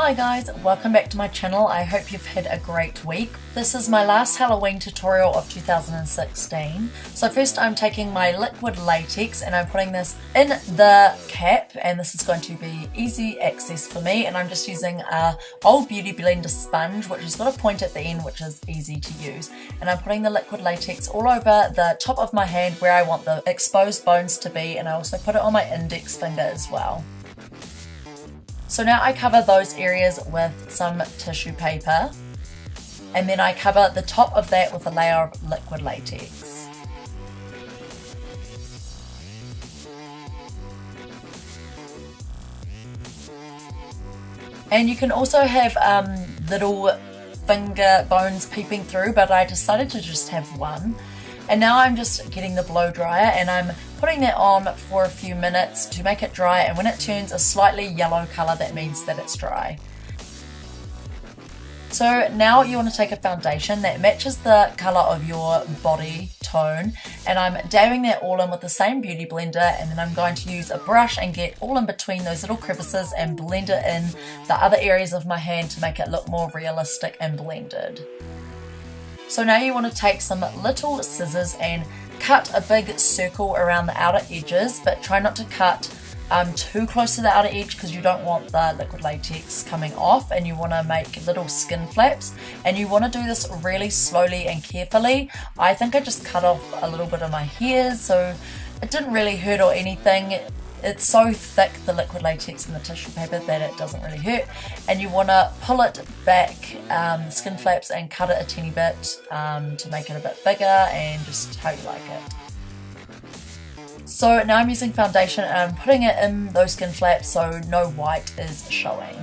Hi guys, welcome back to my channel. I hope you've had a great week. This is my last Halloween tutorial of 2016. So first I'm taking my liquid latex and I'm putting this in the cap, and this is going to be easy access for me, and I'm just using a old beauty blender sponge which has got a point at the end which is easy to use, and I'm putting the liquid latex all over the top of my hand where I want the exposed bones to be, and I also put it on my index finger as well. So now I cover those areas with some tissue paper, and then I cover the top of that with a layer of liquid latex. And you can also have little finger bones peeping through, but I decided to just have one. And now I'm just getting the blow dryer and I'm putting that on for a few minutes to make it dry, and when it turns a slightly yellow colour, that means that it's dry. So now you want to take a foundation that matches the colour of your body tone, and I'm dabbing that all in with the same beauty blender, and then I'm going to use a brush and get all in between those little crevices and blend it in the other areas of my hand to make it look more realistic and blended. So now you want to take some little scissors and cut a big circle around the outer edges, but try not to cut too close to the outer edge because you don't want the liquid latex coming off, and you want to make little skin flaps, and you want to do this really slowly and carefully. I think I just cut off a little bit of my hair, so it didn't really hurt or anything. It's so thick, the liquid latex and the tissue paper, that it doesn't really hurt, and you want to pull it back, the skin flaps, and cut it a teeny bit to make it a bit bigger and just how you like it. So now I'm using foundation and I'm putting it in those skin flaps so no white is showing.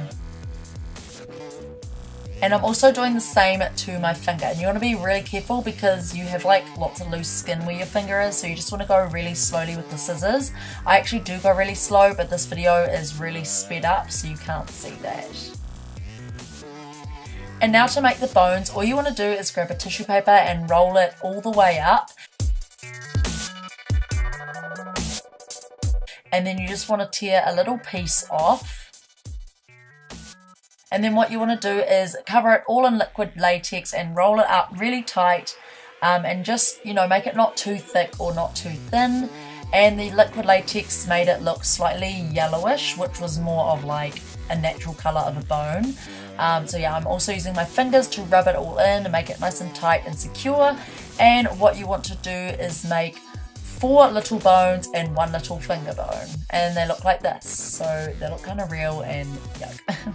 And I'm also doing the same to my finger, and you want to be really careful because you have like lots of loose skin where your finger is, so you just want to go really slowly with the scissors. I actually do go really slow, but this video is really sped up so you can't see that. And now to make the bones, all you want to do is grab a tissue paper and roll it all the way up. And then you just want to tear a little piece off. And then what you want to do is cover it all in liquid latex and roll it up really tight, and just, you know, make it not too thick or not too thin. And the liquid latex made it look slightly yellowish, which was more of like a natural colour of a bone. So yeah, I'm also using my fingers to rub it all in and make it nice and tight and secure. And what you want to do is make 4 little bones and 1 little finger bone, and they look like this. So they look kind of real and yuck.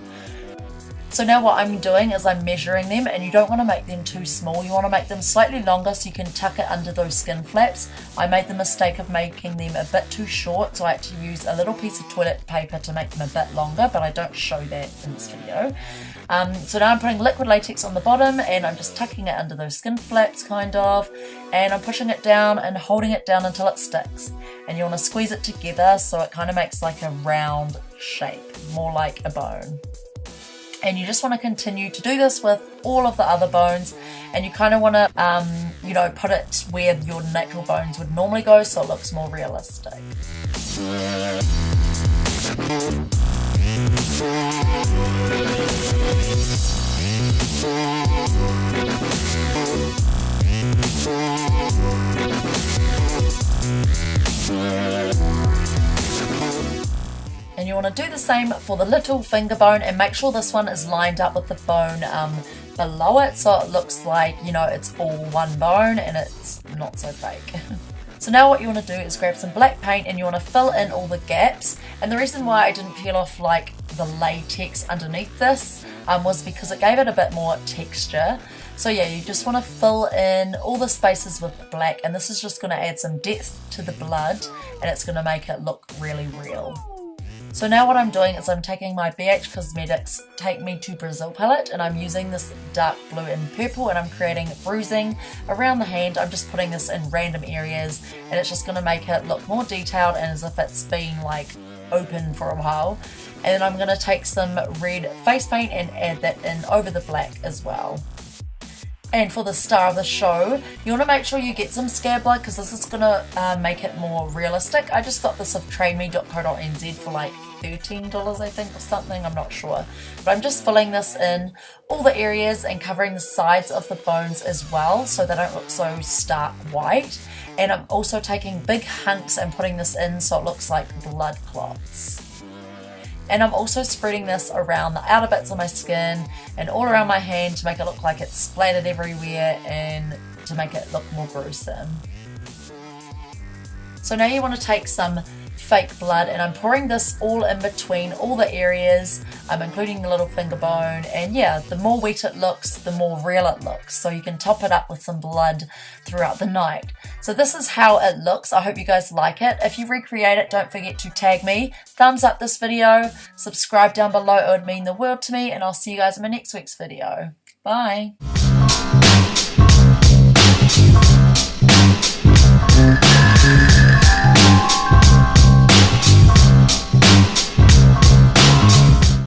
So now what I'm doing is I'm measuring them, and you don't want to make them too small. You want to make them slightly longer so you can tuck it under those skin flaps. I made the mistake of making them a bit too short, so I had to use a little piece of toilet paper to make them a bit longer, but I don't show that in this video. So now I'm putting liquid latex on the bottom, and I'm just tucking it under those skin flaps kind of, and I'm pushing it down and holding it down until it sticks. And you want to squeeze it together so it kind of makes like a round shape, more like a bone. And you just want to continue to do this with all of the other bones, and you kind of want to, you know, put it where your natural bones would normally go so it looks more realistic. And you want to do the same for the little finger bone, and make sure this one is lined up with the bone below it so it looks like, you know, it's all one bone and it's not so fake. So now what you want to do is grab some black paint and you want to fill in all the gaps. And the reason why I didn't peel off like the latex underneath this was because it gave it a bit more texture. So yeah, you just want to fill in all the spaces with black, and this is just going to add some depth to the blood, and it's going to make it look really real. So now what I'm doing is I'm taking my BH Cosmetics Take Me to Brazil palette, and I'm using this dark blue and purple, and I'm creating bruising around the hand. I'm just putting this in random areas, and it's just going to make it look more detailed and as if it's been like open for a while. And then I'm going to take some red face paint and add that in over the black as well. And for the star of the show, you want to make sure you get some scare blood because this is going to make it more realistic. I just got this off trademe.co.nz for like $13 I think or something, I'm not sure. But I'm just filling this in all the areas and covering the sides of the bones as well so they don't look so stark white. And I'm also taking big hunks and putting this in so it looks like blood clots. And I'm also spreading this around the outer bits of my skin and all around my hand to make it look like it's splattered everywhere and to make it look more gruesome. So now you want to take some fake blood and I'm pouring this all in between all the areas, including the little finger bone, and yeah, the more wet it looks, the more real it looks, so you can top it up with some blood throughout the night. So this is how it looks. I hope you guys like it. If you recreate it, don't forget to tag me, thumbs up this video, subscribe down below, it would mean the world to me, and I'll see you guys in my next week's video. Bye!